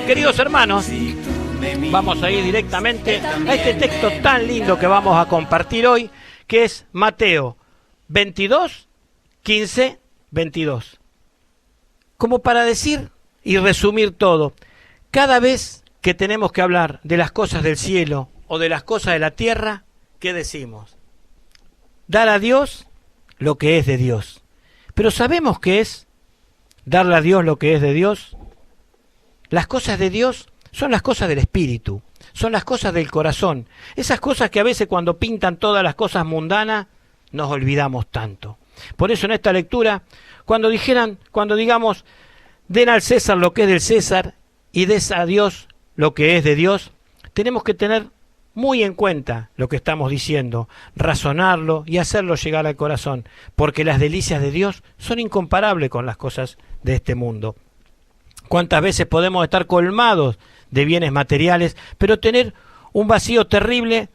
Queridos hermanos, vamos a ir directamente a este texto tan lindo que vamos a compartir hoy, que es Mateo 22, 15, 22. Como para decir y resumir todo, cada vez que tenemos que hablar de las cosas del cielo o de las cosas de la tierra, ¿qué decimos? Dar a Dios lo que es de Dios. Pero ¿sabemos qué es darle a Dios lo que es de Dios? Las cosas de Dios son las cosas del espíritu, son las cosas del corazón, esas cosas que a veces cuando pintan todas las cosas mundanas nos olvidamos tanto. Por eso en esta lectura, cuando digamos, den al César lo que es del César y des a Dios lo que es de Dios, tenemos que tener muy en cuenta lo que estamos diciendo, razonarlo y hacerlo llegar al corazón, porque las delicias de Dios son incomparables con las cosas de este mundo. ¿Cuántas veces podemos estar colmados de bienes materiales, pero tener un vacío terrible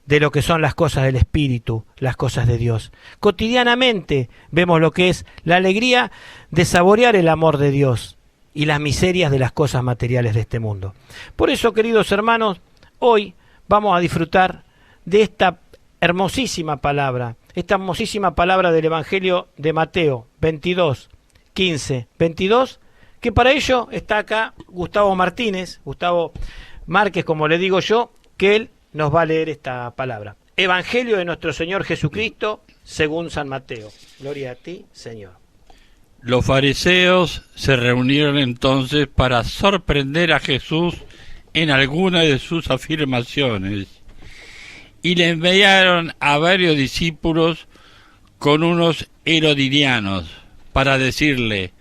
de lo que son las cosas del Espíritu, las cosas de Dios? Cotidianamente vemos lo que es la alegría de saborear el amor de Dios y las miserias de las cosas materiales de este mundo. Por eso, queridos hermanos, hoy vamos a disfrutar de esta hermosísima palabra del Evangelio de Mateo 22, 15, 22, que para ello está acá Gustavo Márquez, como le digo yo, que él nos va a leer esta palabra. Evangelio de nuestro Señor Jesucristo según San Mateo. Gloria a ti, Señor. Los fariseos se reunieron entonces para sorprender a Jesús en alguna de sus afirmaciones y le enviaron a varios discípulos con unos herodianos para decirle: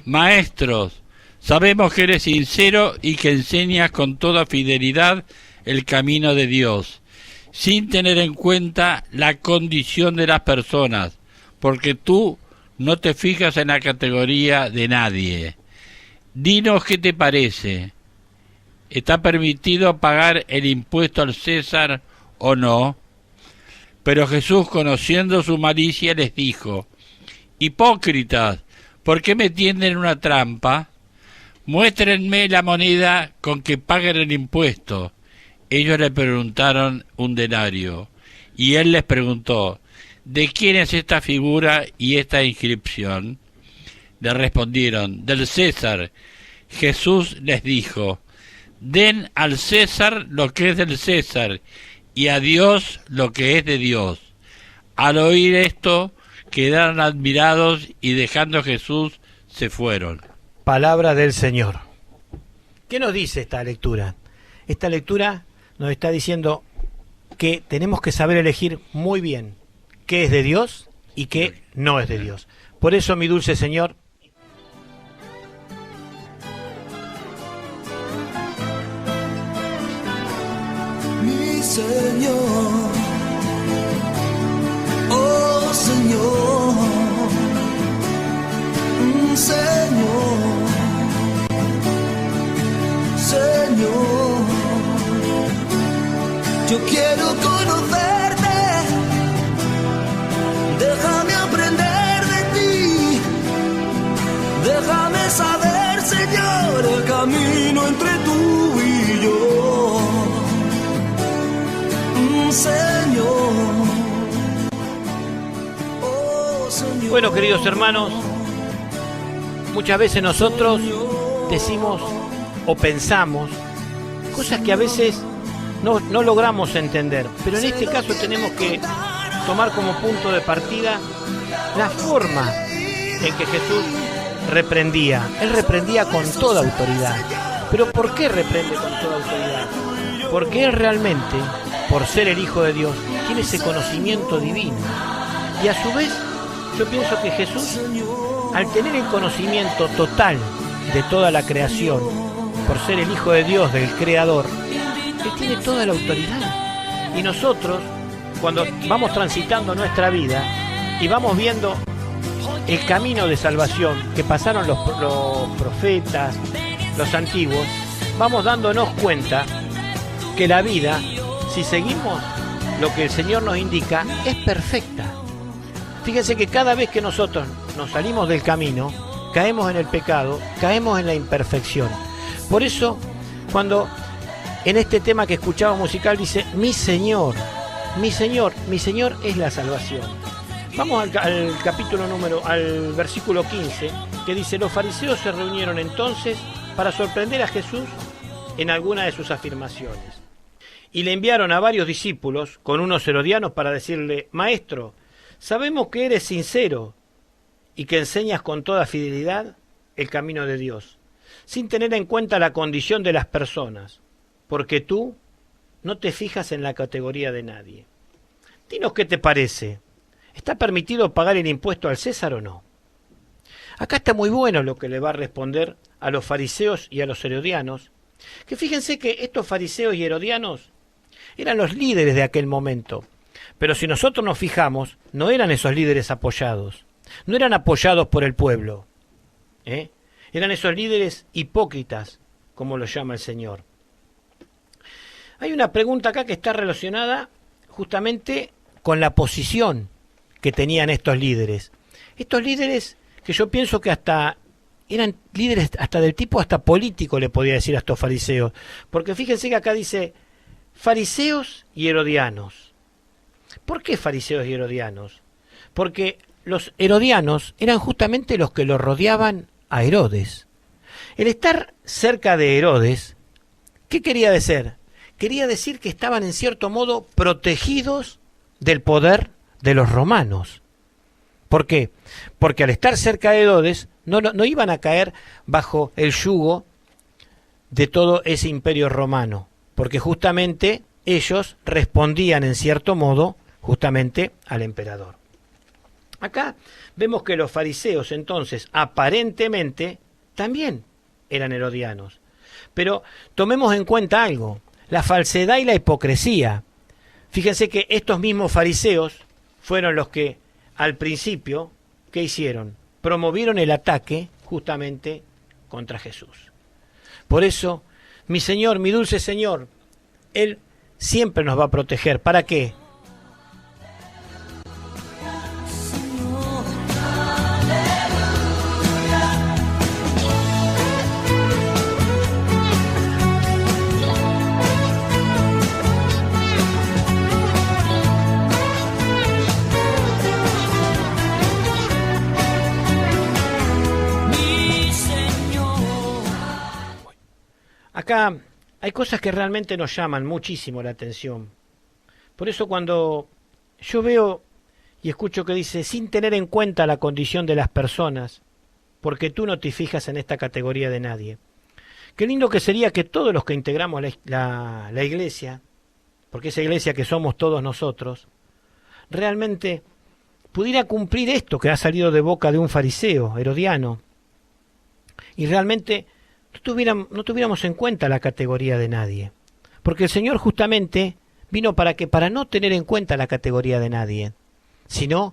Maestros, sabemos que eres sincero y que enseñas con toda fidelidad el camino de Dios, sin tener en cuenta la condición de las personas, porque tú no te fijas en la categoría de nadie. Dinos qué te parece. ¿Está permitido pagar el impuesto al César o no? Pero Jesús, conociendo su malicia, les dijo: Hipócritas, ¿por qué me tienden una trampa? Muéstrenme la moneda con que paguen el impuesto. Ellos le preguntaron un denario, y él les preguntó: ¿de quién es esta figura y esta inscripción? Le respondieron: del César. Jesús les dijo: den al César lo que es del César, y a Dios lo que es de Dios. Al oír esto, quedaron admirados y dejando a Jesús se fueron. Palabra del Señor. ¿Qué nos dice esta lectura? Esta lectura nos está diciendo que tenemos que saber elegir muy bien qué es de Dios y qué no es de Dios. Por eso, mi dulce Señor, mi Señor, oh Señor, Señor, Señor, yo quiero conocerte, déjame aprender de ti, déjame saber, Señor, el camino entre tú y yo, Señor, oh Señor. Bueno, queridos hermanos, muchas veces nosotros decimos o pensamos cosas que a veces no logramos entender, pero en este caso tenemos que tomar como punto de partida la forma en que Jesús reprendía. Él reprendía con toda autoridad. ¿Pero por qué reprende con toda autoridad? Porque Él realmente, por ser el Hijo de Dios, tiene ese conocimiento divino. Y a su vez, yo pienso que Jesús, al tener el conocimiento total de toda la creación, por ser el Hijo de Dios, del Creador, Él tiene toda la autoridad. Y nosotros, cuando vamos transitando nuestra vida y vamos viendo el camino de salvación que pasaron los profetas, los antiguos, vamos dándonos cuenta que la vida, si seguimos lo que el Señor nos indica, es perfecta. Fíjense que cada vez que nosotros nos salimos del camino, caemos en el pecado, caemos en la imperfección. Por eso, cuando en este tema que escuchaba musical dice, mi Señor, mi Señor, mi Señor es la salvación. Vamos al versículo 15, que dice, los fariseos se reunieron entonces para sorprender a Jesús en alguna de sus afirmaciones. Y le enviaron a varios discípulos con unos herodianos para decirle, Maestro, sabemos que eres sincero y que enseñas con toda fidelidad el camino de Dios, sin tener en cuenta la condición de las personas, porque tú no te fijas en la categoría de nadie. Dinos qué te parece. ¿Está permitido pagar el impuesto al César o no? Acá está muy bueno lo que le va a responder a los fariseos y a los herodianos, que fíjense que estos fariseos y herodianos eran los líderes de aquel momento. Pero si nosotros nos fijamos, no eran esos líderes apoyados, no eran apoyados por el pueblo, eran esos líderes hipócritas, como los llama el Señor. Hay una pregunta acá que está relacionada justamente con la posición que tenían estos líderes. Estos líderes que yo pienso que hasta eran líderes hasta del tipo hasta político, le podía decir a estos fariseos. Porque fíjense que acá dice fariseos y herodianos. ¿Por qué fariseos y herodianos? Porque los herodianos eran justamente los que lo rodeaban a Herodes. El estar cerca de Herodes, ¿qué quería decir? Quería decir que estaban en cierto modo protegidos del poder de los romanos. ¿Por qué? Porque al estar cerca de Herodes no iban a caer bajo el yugo de todo ese imperio romano, porque justamente ellos respondían en cierto modo justamente al emperador. Acá vemos que los fariseos entonces aparentemente también eran herodianos, pero tomemos en cuenta algo, la falsedad y la hipocresía. Fíjense que estos mismos fariseos fueron los que al principio, ¿qué hicieron? Promovieron el ataque justamente contra Jesús. Por eso, mi Señor, mi dulce Señor, Él siempre nos va a proteger. ¿Para qué? Acá hay cosas que realmente nos llaman muchísimo la atención. Por eso cuando yo veo y escucho que dice, sin tener en cuenta la condición de las personas, porque tú no te fijas en esta categoría de nadie. Qué lindo que sería que todos los que integramos la iglesia, porque esa iglesia que somos todos nosotros, realmente pudiera cumplir esto que ha salido de boca de un fariseo herodiano, y realmente no tuviéramos en cuenta la categoría de nadie. Porque el Señor justamente vino para no tener en cuenta la categoría de nadie, sino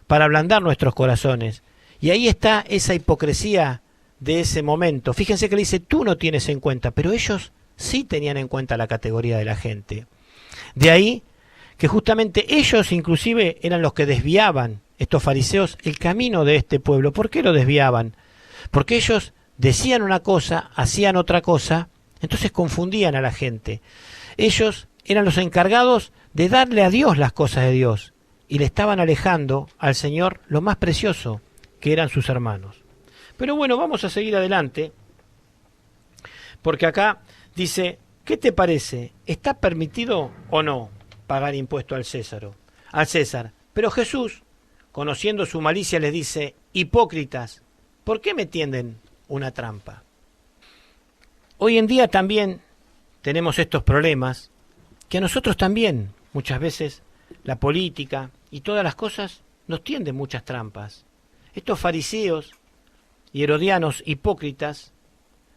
para ablandar nuestros corazones. Y ahí está esa hipocresía de ese momento. Fíjense que le dice, tú no tienes en cuenta, pero ellos sí tenían en cuenta la categoría de la gente. De ahí que justamente ellos inclusive eran los que desviaban, estos fariseos, el camino de este pueblo. ¿Por qué lo desviaban? Porque ellos decían una cosa, hacían otra cosa, entonces confundían a la gente. Ellos eran los encargados de darle a Dios las cosas de Dios y le estaban alejando al Señor lo más precioso, que eran sus hermanos. Pero bueno, vamos a seguir adelante, porque acá dice, ¿qué te parece? ¿Está permitido o no pagar impuesto al César? Pero Jesús, conociendo su malicia, les dice, hipócritas, ¿por qué me tienden una trampa? Hoy en día también tenemos estos problemas que a nosotros también muchas veces la política y todas las cosas nos tienden muchas trampas. Estos fariseos y herodianos hipócritas,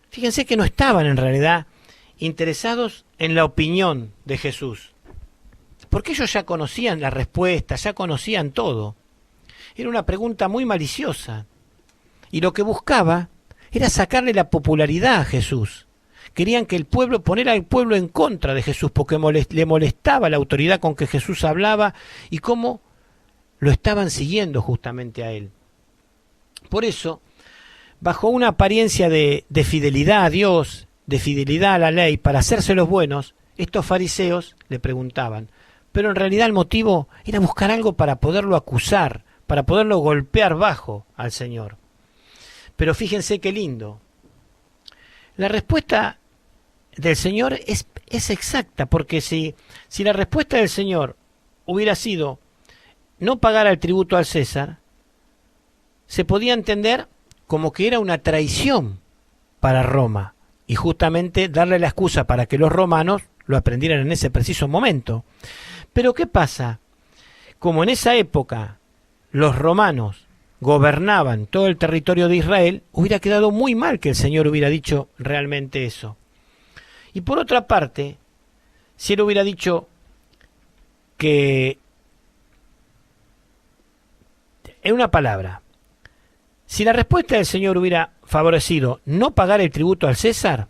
fíjense que no estaban en realidad interesados en la opinión de Jesús, porque ellos ya conocían la respuesta, ya conocían todo. Era una pregunta muy maliciosa y lo que buscaba era sacarle la popularidad a Jesús. Querían que el pueblo, poner al pueblo en contra de Jesús, porque le molestaba la autoridad con que Jesús hablaba y cómo lo estaban siguiendo justamente a él. Por eso, bajo una apariencia de fidelidad a Dios de fidelidad a la ley, para hacerse los buenos, estos fariseos le preguntaban. Pero en realidad el motivo era buscar algo para poderlo acusar, para poderlo golpear bajo al Señor. Pero fíjense qué lindo. La respuesta del Señor es exacta, porque si la respuesta del Señor hubiera sido no pagar el tributo al César, se podía entender como que era una traición para Roma, y justamente darle la excusa para que los romanos lo aprendieran en ese preciso momento. Pero ¿qué pasa? Como en esa época los romanos gobernaban todo el territorio de Israel, hubiera quedado muy mal que el Señor hubiera dicho realmente eso. Y por otra parte, si él hubiera dicho que, en una palabra, si la respuesta del Señor hubiera favorecido no pagar el tributo al César,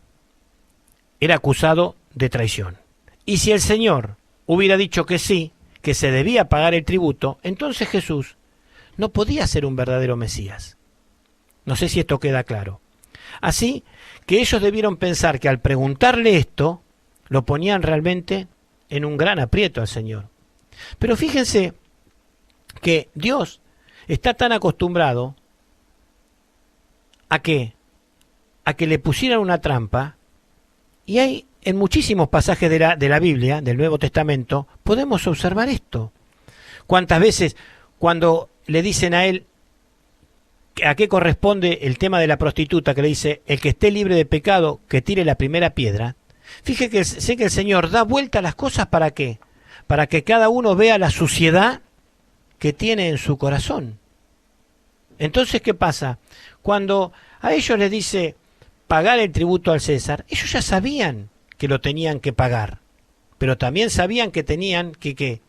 era acusado de traición. Y si el Señor hubiera dicho que sí, que se debía pagar el tributo, entonces Jesús no podía ser un verdadero Mesías. No sé si esto queda claro. Así que ellos debieron pensar que al preguntarle esto, lo ponían realmente en un gran aprieto al Señor. Pero fíjense que Dios está tan acostumbrado a que le pusieran una trampa, y hay en muchísimos pasajes de la Biblia, del Nuevo Testamento, podemos observar esto. ¿Cuántas veces cuando le dicen a él a qué corresponde el tema de la prostituta, que le dice, el que esté libre de pecado, que tire la primera piedra? Fíjese que el Señor da vuelta a las cosas, ¿para qué? Para que cada uno vea la suciedad que tiene en su corazón. Entonces, ¿qué pasa? Cuando a ellos les dice pagar el tributo al César, ellos ya sabían que lo tenían que pagar, pero también sabían que tenían que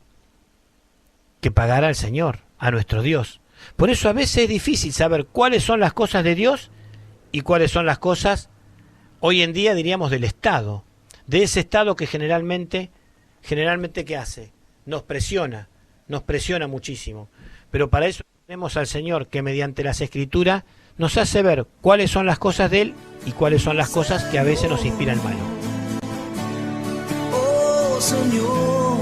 pagar al Señor, a nuestro Dios. Por eso a veces es difícil saber cuáles son las cosas de Dios y cuáles son las cosas, hoy en día diríamos, del Estado, de ese Estado que generalmente ¿qué hace? Nos presiona muchísimo. Pero para eso tenemos al Señor, que mediante las Escrituras nos hace ver cuáles son las cosas de Él y cuáles son las cosas que a veces nos inspiran mal. Oh Señor,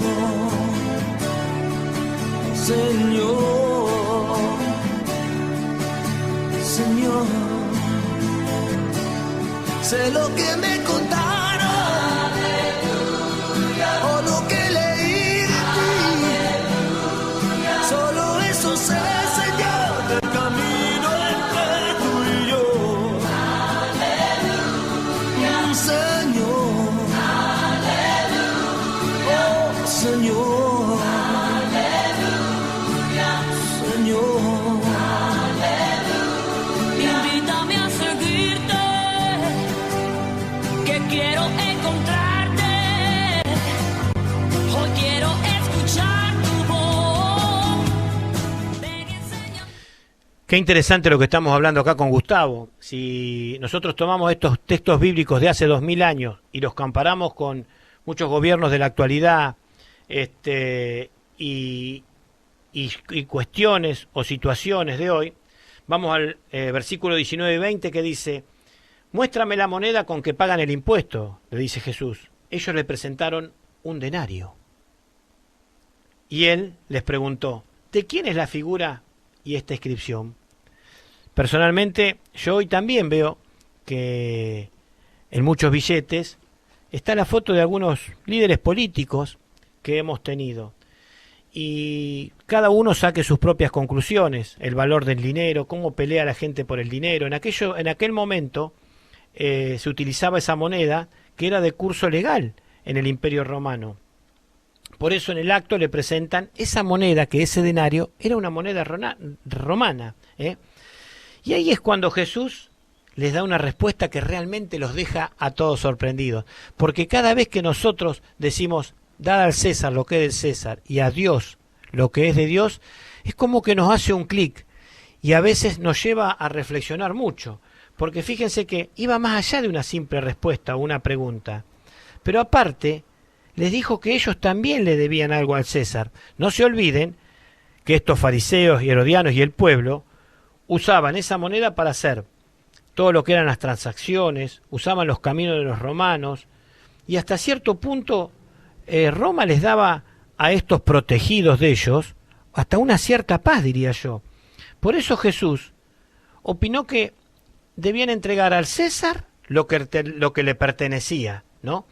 Señor, Señor, sé lo que me contaron, aleluya, o lo que leí de ti, aleluya, solo eso sé, Señor, del camino entre tú y yo, aleluya, Señor, aleluya, oh Señor, aleluya, Señor, aleluya, invítame a seguirte, que quiero encontrarte, hoy quiero escuchar tu voz. Ven y enséñame. Qué interesante lo que estamos hablando acá con Gustavo. Si nosotros tomamos estos textos bíblicos de hace 2000 años y los comparamos con muchos gobiernos de la actualidad, y cuestiones o situaciones de hoy, vamos al versículo 19 y 20, que dice: muéstrame la moneda con que pagan el impuesto, le dice Jesús. Ellos le presentaron un denario. Y él les preguntó: ¿de quién es la figura y esta inscripción? Personalmente, yo hoy también veo que en muchos billetes está la foto de algunos líderes políticos que hemos tenido. Y cada uno saque sus propias conclusiones, el valor del dinero, cómo pelea la gente por el dinero. En aquel momento se utilizaba esa moneda que era de curso legal en el Imperio Romano. Por eso en el acto le presentan esa moneda, que ese denario era una moneda romana. Y ahí es cuando Jesús les da una respuesta que realmente los deja a todos sorprendidos. Porque cada vez que nosotros decimos, dad al César lo que es del César y a Dios lo que es de Dios, es como que nos hace un clic y a veces nos lleva a reflexionar mucho. Porque fíjense que iba más allá de una simple respuesta o una pregunta. Pero aparte, les dijo que ellos también le debían algo al César. No se olviden que estos fariseos y herodianos y el pueblo usaban esa moneda para hacer todo lo que eran las transacciones, usaban los caminos de los romanos, y hasta cierto punto Roma les daba a estos protegidos de ellos hasta una cierta paz, diría yo. Por eso Jesús opinó que debían entregar al César lo que le pertenecía, ¿no?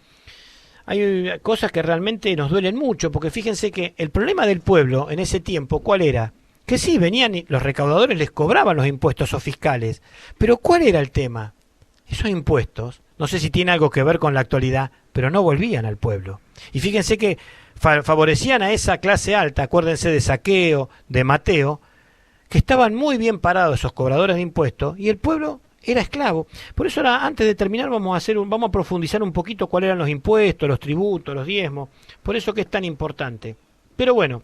Hay cosas que realmente nos duelen mucho, porque fíjense que el problema del pueblo en ese tiempo, ¿cuál era? Que sí, venían y los recaudadores les cobraban los impuestos o fiscales, pero ¿cuál era el tema? Esos impuestos, no sé si tiene algo que ver con la actualidad, pero no volvían al pueblo. Y fíjense que favorecían a esa clase alta, acuérdense de Zaqueo, de Mateo, que estaban muy bien parados esos cobradores de impuestos, y el pueblo era esclavo. Por eso ahora, antes de terminar, vamos a profundizar un poquito cuáles eran los impuestos, los tributos, los diezmos, por eso que es tan importante. Pero bueno,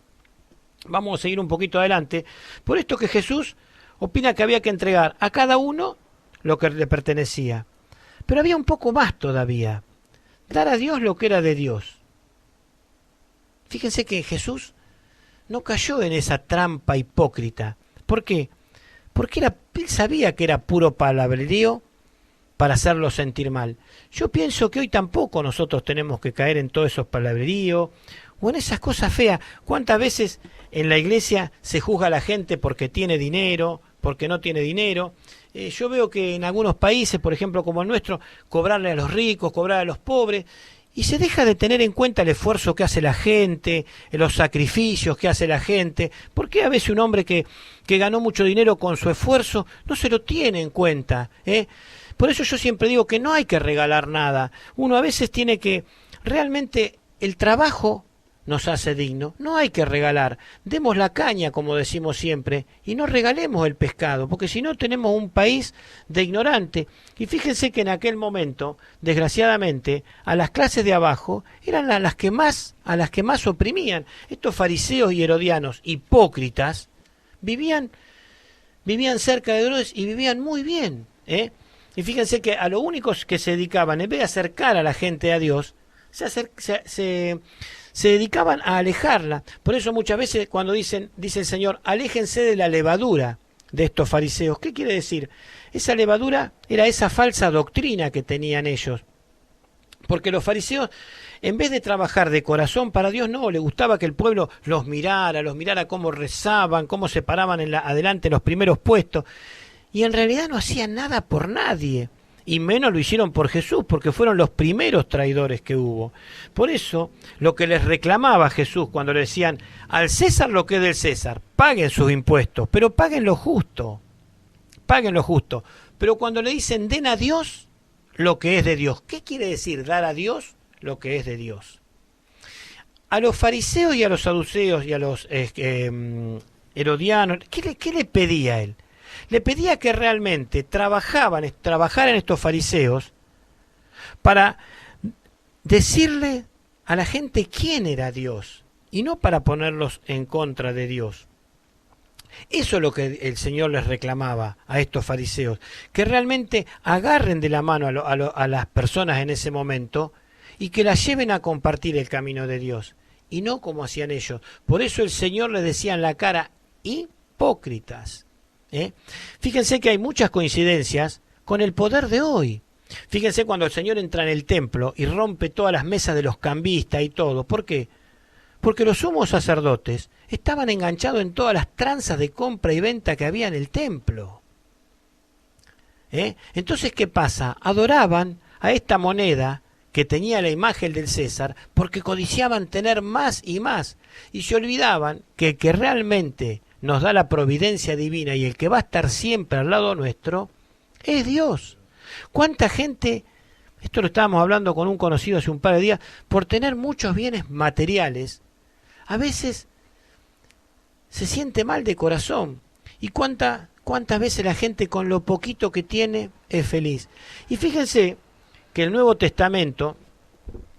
vamos a seguir un poquito adelante, por esto que Jesús opina que había que entregar a cada uno lo que le pertenecía. Pero había un poco más todavía, dar a Dios lo que era de Dios. Fíjense que Jesús no cayó en esa trampa hipócrita. ¿Por qué? Porque él sabía que era puro palabrerío para hacerlo sentir mal. Yo pienso que hoy tampoco nosotros tenemos que caer en todos esos palabreríos o en esas cosas feas. ¿Cuántas veces en la iglesia se juzga a la gente porque tiene dinero, porque no tiene dinero? Yo veo que en algunos países, por ejemplo como el nuestro, cobrarle a los ricos, cobrar a los pobres, y se deja de tener en cuenta el esfuerzo que hace la gente, los sacrificios que hace la gente. ¿Por qué a veces un hombre que ganó mucho dinero con su esfuerzo no se lo tiene en cuenta? Por eso yo siempre digo que no hay que regalar nada. Uno a veces tiene que, realmente el trabajo nos hace digno, no hay que regalar. Demos la caña, como decimos siempre, y no regalemos el pescado, porque si no tenemos un país de ignorante. Y fíjense que en aquel momento, desgraciadamente, a las clases de abajo eran a las que más oprimían. Estos fariseos y herodianos, hipócritas, vivían cerca de Herodes y vivían muy bien. Y fíjense que a lo único que se dedicaban, en vez de acercar a la gente a Dios, se dedicaban a alejarla. Por eso muchas veces cuando dice el Señor, aléjense de la levadura de estos fariseos. ¿Qué quiere decir? Esa levadura era esa falsa doctrina que tenían ellos. Porque los fariseos, en vez de trabajar de corazón para Dios, no, le gustaba que el pueblo los mirara cómo rezaban, cómo se paraban adelante en los primeros puestos. Y en realidad no hacían nada por nadie. Y menos lo hicieron por Jesús, porque fueron los primeros traidores que hubo. Por eso, lo que les reclamaba Jesús cuando le decían, al César lo que es del César, paguen sus impuestos, pero paguen lo justo. Pero cuando le dicen, den a Dios lo que es de Dios. ¿Qué quiere decir dar a Dios lo que es de Dios? A los fariseos y a los saduceos y a los herodianos, ¿qué le pedía él? Le pedía que realmente trabajaran estos fariseos para decirle a la gente quién era Dios y no para ponerlos en contra de Dios. Eso es lo que el Señor les reclamaba a estos fariseos, que realmente agarren de la mano a las personas en ese momento y que las lleven a compartir el camino de Dios, y no como hacían ellos. Por eso el Señor les decía en la cara, hipócritas. Fíjense que hay muchas coincidencias con el poder de hoy. Fíjense cuando el Señor entra en el templo y rompe todas las mesas de los cambistas y todo. ¿Por qué? Porque los sumos sacerdotes estaban enganchados en todas las tranzas de compra y venta que había en el templo. Entonces, ¿qué pasa? Adoraban a esta moneda que tenía la imagen del César porque codiciaban tener más y más. Y se olvidaban que el que realmente nos da la providencia divina y el que va a estar siempre al lado nuestro es Dios. ¿Cuánta gente, esto lo estábamos hablando con un conocido hace un par de días, por tener muchos bienes materiales, a veces se siente mal de corazón? ¿Y cuántas veces la gente con lo poquito que tiene es feliz? Y fíjense que el Nuevo Testamento,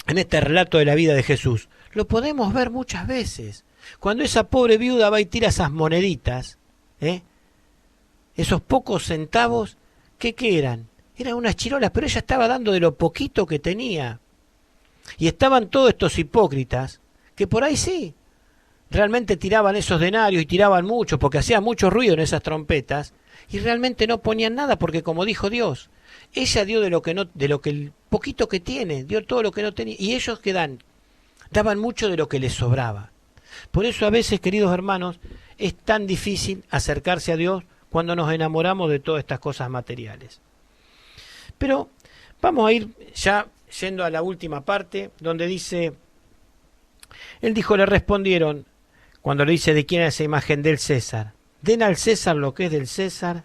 en este relato de la vida de Jesús, lo podemos ver muchas veces. Cuando esa pobre viuda va y tira esas moneditas, esos pocos centavos, ¿qué eran? Eran unas chirolas, pero ella estaba dando de lo poquito que tenía. Y estaban todos estos hipócritas, que por ahí sí, realmente tiraban esos denarios y tiraban mucho, porque hacía mucho ruido en esas trompetas, y realmente no ponían nada, porque como dijo Dios, ella dio de lo que no, de lo que el poquito que tiene, dio todo lo que no tenía, y ellos que daban mucho de lo que les sobraba. Por eso a veces, queridos hermanos, es tan difícil acercarse a Dios cuando nos enamoramos de todas estas cosas materiales. Pero vamos a ir ya yendo a la última parte, donde dice, él dijo, le respondieron, cuando le dice de quién es esa imagen, del César. Den al César lo que es del César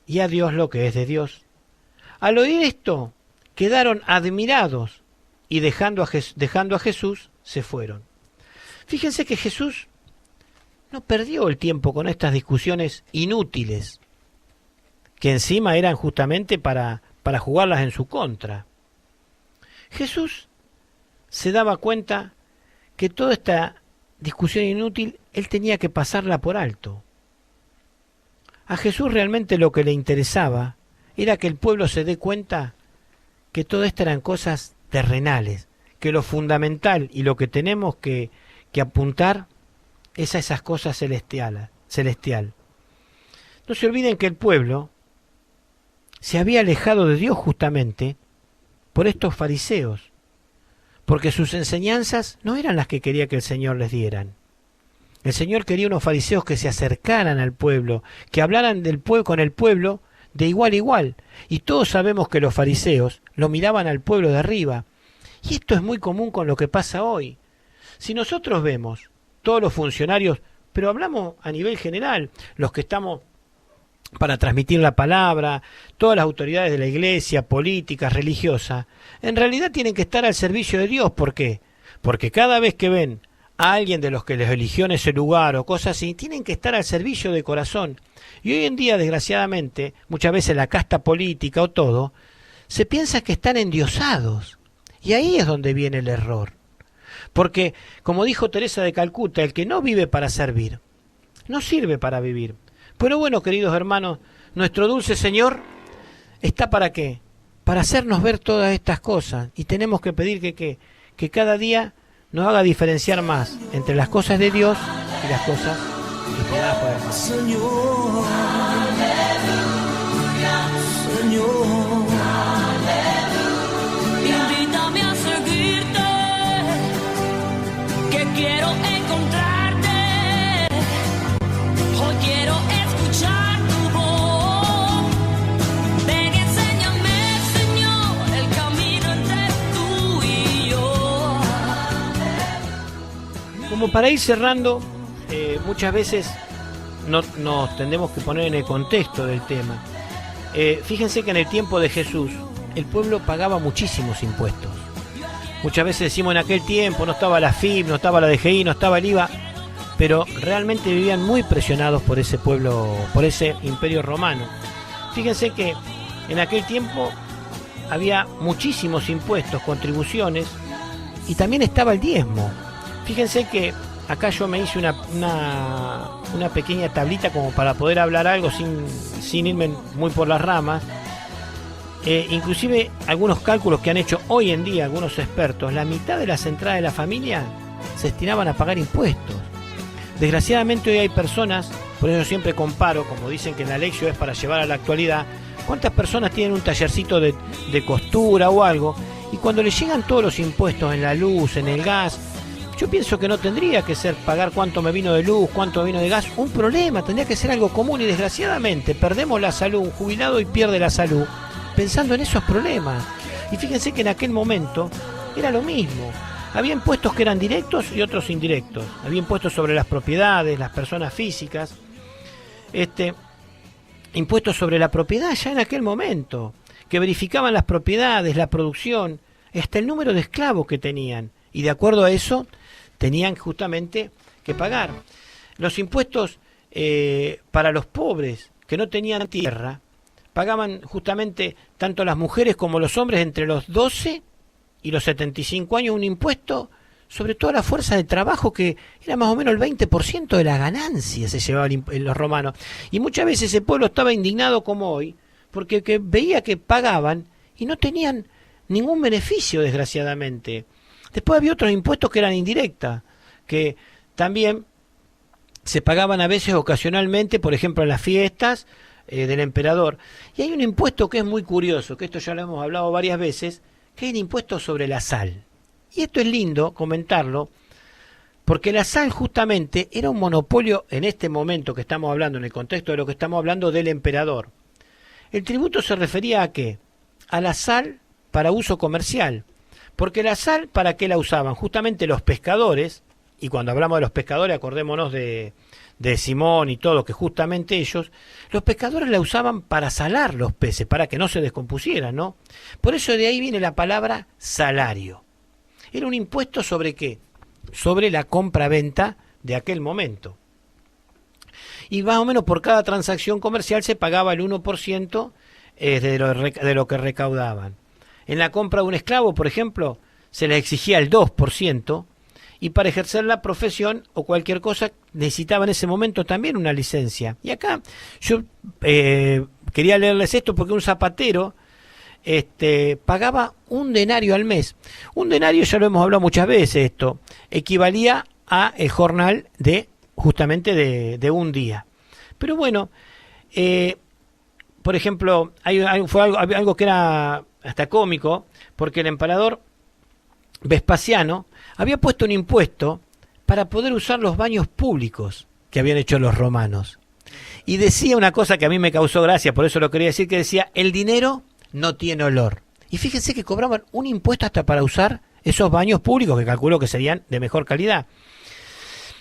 y a Dios lo que es de Dios. Al oír esto, quedaron admirados y dejando a Jesús, se fueron. Fíjense que Jesús no perdió el tiempo con estas discusiones inútiles, que encima eran justamente para jugarlas en su contra. Jesús se daba cuenta que toda esta discusión inútil, él tenía que pasarla por alto. A Jesús realmente lo que le interesaba era que el pueblo se dé cuenta que todo esto eran cosas terrenales, que lo fundamental y lo que tenemos que apuntar es a esas cosas celestial. No se olviden que el pueblo se había alejado de Dios justamente por estos fariseos, porque sus enseñanzas no eran las que quería que el Señor les dieran. El Señor quería unos fariseos que se acercaran al pueblo, que hablaran del pueblo con el pueblo de igual a igual. Y todos sabemos que los fariseos lo miraban al pueblo de arriba. Y esto es muy común con lo que pasa hoy. Si nosotros vemos todos los funcionarios, pero hablamos a nivel general, los que estamos para transmitir la palabra, todas las autoridades de la iglesia, políticas, religiosas, en realidad tienen que estar al servicio de Dios. ¿Por qué? Porque cada vez que ven a alguien de los que les eligió en ese lugar o cosas así, tienen que estar al servicio de corazón. Y hoy en día, desgraciadamente, muchas veces la casta política o todo, se piensa que están endiosados. Y ahí es donde viene el error. Porque, como dijo Teresa de Calcuta, el que no vive para servir, no sirve para vivir. Pero bueno, queridos hermanos, nuestro dulce Señor está ¿para qué? Para hacernos ver todas estas cosas. Y tenemos que pedir que cada día nos haga diferenciar más entre las cosas de Dios y las cosas inspiradas por el mal. Señor, Señor, invítame a seguirte, que quiero encontrarte, hoy quiero escuchar tu voz, ven y enséñame, Señor, el camino entre tú y yo. Como para ir cerrando, muchas veces nos tendremos que poner en el contexto del tema. Fíjense que en el tiempo de Jesús el pueblo pagaba muchísimos impuestos. Muchas veces decimos en aquel tiempo no estaba la FIP, no estaba la DGI, no estaba el IVA, pero realmente vivían muy presionados por ese pueblo, por ese imperio romano. Fíjense que en aquel tiempo había muchísimos impuestos, contribuciones, y también estaba el diezmo. Fíjense que acá yo me hice una pequeña tablita como para poder hablar algo sin irme muy por las ramas. Inclusive algunos cálculos que han hecho hoy en día algunos expertos, la mitad de las entradas de la familia se destinaban a pagar impuestos. Desgraciadamente hoy hay personas, por eso siempre comparo, como dicen que en la lección es para llevar a la actualidad, cuántas personas tienen un tallercito de costura o algo, y cuando les llegan todos los impuestos en la luz, en el gas, yo pienso que no tendría que ser pagar cuánto me vino de luz, cuánto me vino de gas, un problema, tendría que ser algo común, y desgraciadamente perdemos la salud, un jubilado y pierde la salud pensando en esos problemas. Y fíjense que en aquel momento era lo mismo. Había impuestos que eran directos y otros indirectos. Había impuestos sobre las propiedades, las personas físicas. Impuestos sobre la propiedad ya en aquel momento, que verificaban las propiedades, la producción, hasta el número de esclavos que tenían. Y de acuerdo a eso, tenían justamente que pagar. Los impuestos para los pobres que no tenían tierra, pagaban justamente tanto las mujeres como los hombres entre los 12 y los 75 años un impuesto sobre toda la fuerza de trabajo que era más o menos el 20% de la ganancia se llevaban los romanos. Y muchas veces ese pueblo estaba indignado como hoy porque veía que pagaban y no tenían ningún beneficio, desgraciadamente. Después había otros impuestos que eran indirectas, que también se pagaban a veces ocasionalmente, por ejemplo en las fiestas, del emperador. Y hay un impuesto que es muy curioso, que esto ya lo hemos hablado varias veces, que es el impuesto sobre la sal. Y esto es lindo comentarlo, porque la sal justamente era un monopolio en este momento que estamos hablando, en el contexto de lo que estamos hablando del emperador. El tributo se refería a ¿qué? A la sal para uso comercial. Porque la sal, ¿para qué la usaban? Justamente los pescadores, y cuando hablamos de los pescadores acordémonos de Simón y todo, que justamente ellos, los pescadores la usaban para salar los peces, para que no se descompusieran, ¿no? Por eso de ahí viene la palabra salario. Era un impuesto sobre ¿qué? Sobre la compra-venta de aquel momento. Y más o menos por cada transacción comercial se pagaba el 1% de lo que recaudaban. En la compra de un esclavo, por ejemplo, se les exigía el 2%, y para ejercer la profesión o cualquier cosa necesitaba en ese momento también una licencia. Y acá yo quería leerles esto porque un zapatero pagaba 1 denario al mes. 1 denario, ya lo hemos hablado muchas veces esto, equivalía a el jornal de justamente de un día. Pero bueno, por ejemplo, fue algo que era hasta cómico, porque el emperador Vespasiano había puesto un impuesto para poder usar los baños públicos que habían hecho los romanos. Y decía una cosa que a mí me causó gracia, por eso lo quería decir, que decía, el dinero no tiene olor. Y fíjense que cobraban un impuesto hasta para usar esos baños públicos, que calculo que serían de mejor calidad.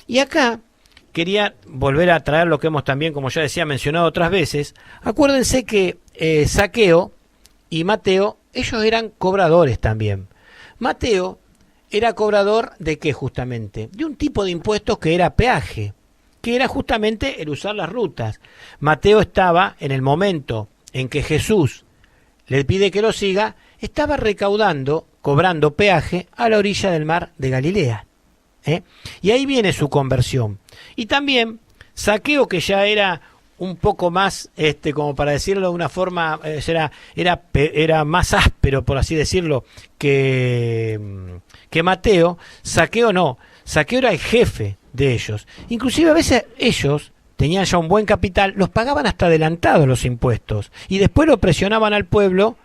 Y acá quería volver a traer lo que hemos también, como ya decía, mencionado otras veces. Acuérdense que Zaqueo y Mateo, ellos eran cobradores también. Mateo era cobrador de qué justamente? De un tipo de impuestos que era peaje, que era justamente el usar las rutas. Mateo estaba en el momento en que Jesús le pide que lo siga, estaba recaudando, cobrando peaje a la orilla del mar de Galilea. Y ahí viene su conversión. Y también Zaqueo, que ya era un poco más, como para decirlo de una forma, era más áspero, por así decirlo, que Mateo. Zaqueo no, Zaqueo era el jefe de ellos. Inclusive a veces ellos tenían ya un buen capital, los pagaban hasta adelantados los impuestos, y después lo presionaban al pueblo,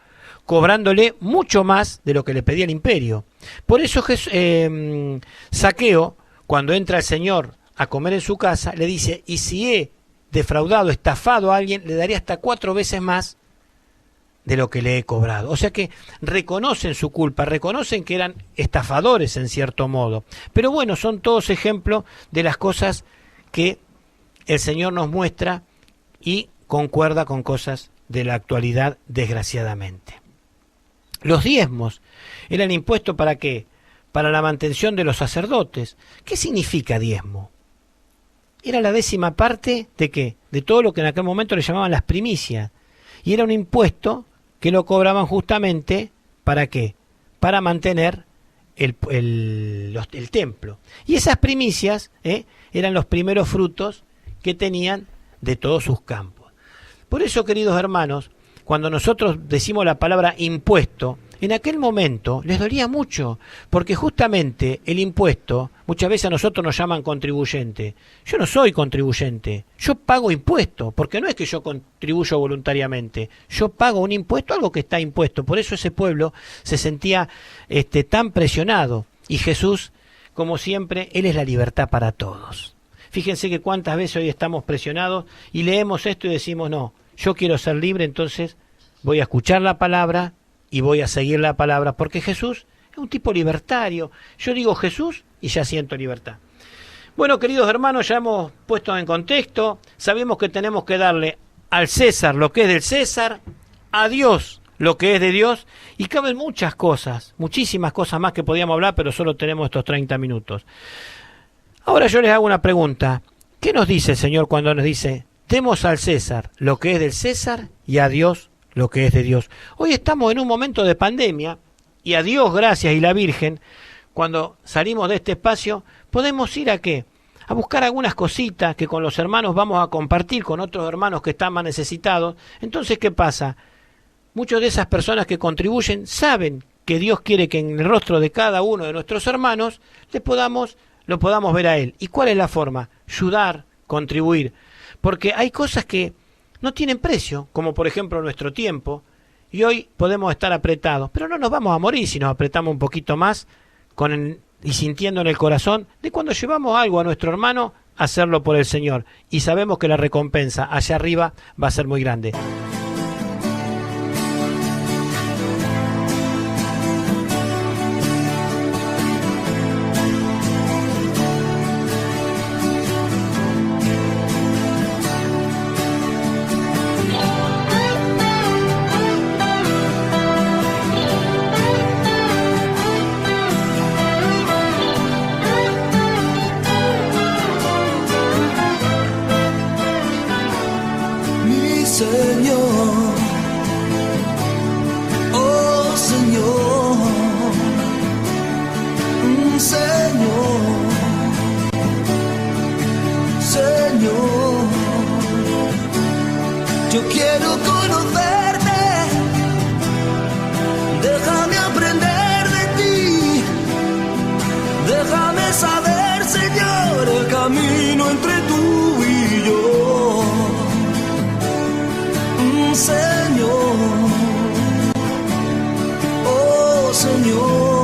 cobrándole mucho más de lo que le pedía el imperio. Por eso Zaqueo, cuando entra el Señor a comer en su casa, le dice, y si he defraudado, estafado a alguien, le daría hasta 4 veces más de lo que le he cobrado. O sea que reconocen su culpa, reconocen que eran estafadores en cierto modo. Pero bueno, son todos ejemplos de las cosas que el Señor nos muestra y concuerda con cosas de la actualidad, desgraciadamente. Los diezmos eran impuestos ¿para qué? Para la mantención de los sacerdotes. ¿Qué significa diezmo? Era la 10ª parte de ¿qué? De todo lo que en aquel momento le llamaban las primicias. Y era un impuesto que lo cobraban justamente ¿para qué? Para mantener el templo. Y esas primicias eran los primeros frutos que tenían de todos sus campos. Por eso, queridos hermanos, cuando nosotros decimos la palabra impuesto, en aquel momento les dolía mucho, porque justamente el impuesto, muchas veces a nosotros nos llaman contribuyente. Yo no soy contribuyente, yo pago impuesto, porque no es que yo contribuyo voluntariamente, yo pago un impuesto, algo que está impuesto. Por eso ese pueblo se sentía tan presionado. Y Jesús, como siempre, Él es la libertad para todos. Fíjense que cuántas veces hoy estamos presionados y leemos esto y decimos, no, yo quiero ser libre, entonces voy a escuchar la palabra y voy a seguir la palabra, porque Jesús es un tipo libertario. Yo digo Jesús y ya siento libertad. Bueno, queridos hermanos, ya hemos puesto en contexto, sabemos que tenemos que darle al César lo que es del César, a Dios lo que es de Dios, y caben muchas cosas, muchísimas cosas más que podíamos hablar, pero solo tenemos estos 30 minutos. Ahora yo les hago una pregunta. ¿Qué nos dice el Señor cuando nos dice, demos al César lo que es del César y a Dios lo que es de Dios? Hoy estamos en un momento de pandemia y a Dios gracias y la Virgen, cuando salimos de este espacio, podemos ir a ¿qué? A buscar algunas cositas que con los hermanos vamos a compartir con otros hermanos que están más necesitados. Entonces, ¿qué pasa? Muchas de esas personas que contribuyen saben que Dios quiere que en el rostro de cada uno de nuestros hermanos lo podamos ver a Él. ¿Y cuál es la forma? Ayudar, contribuir. Porque hay cosas que no tienen precio, como por ejemplo nuestro tiempo, y hoy podemos estar apretados, pero no nos vamos a morir si nos apretamos un poquito más y sintiendo en el corazón de cuando llevamos algo a nuestro hermano, hacerlo por el Señor, y sabemos que la recompensa allá arriba va a ser muy grande. Señor, oh Señor, Señor, Señor, yo quiero conocerte, déjame aprender de ti, déjame saber, Señor, el camino entre tú y yo. Señor, oh Señor.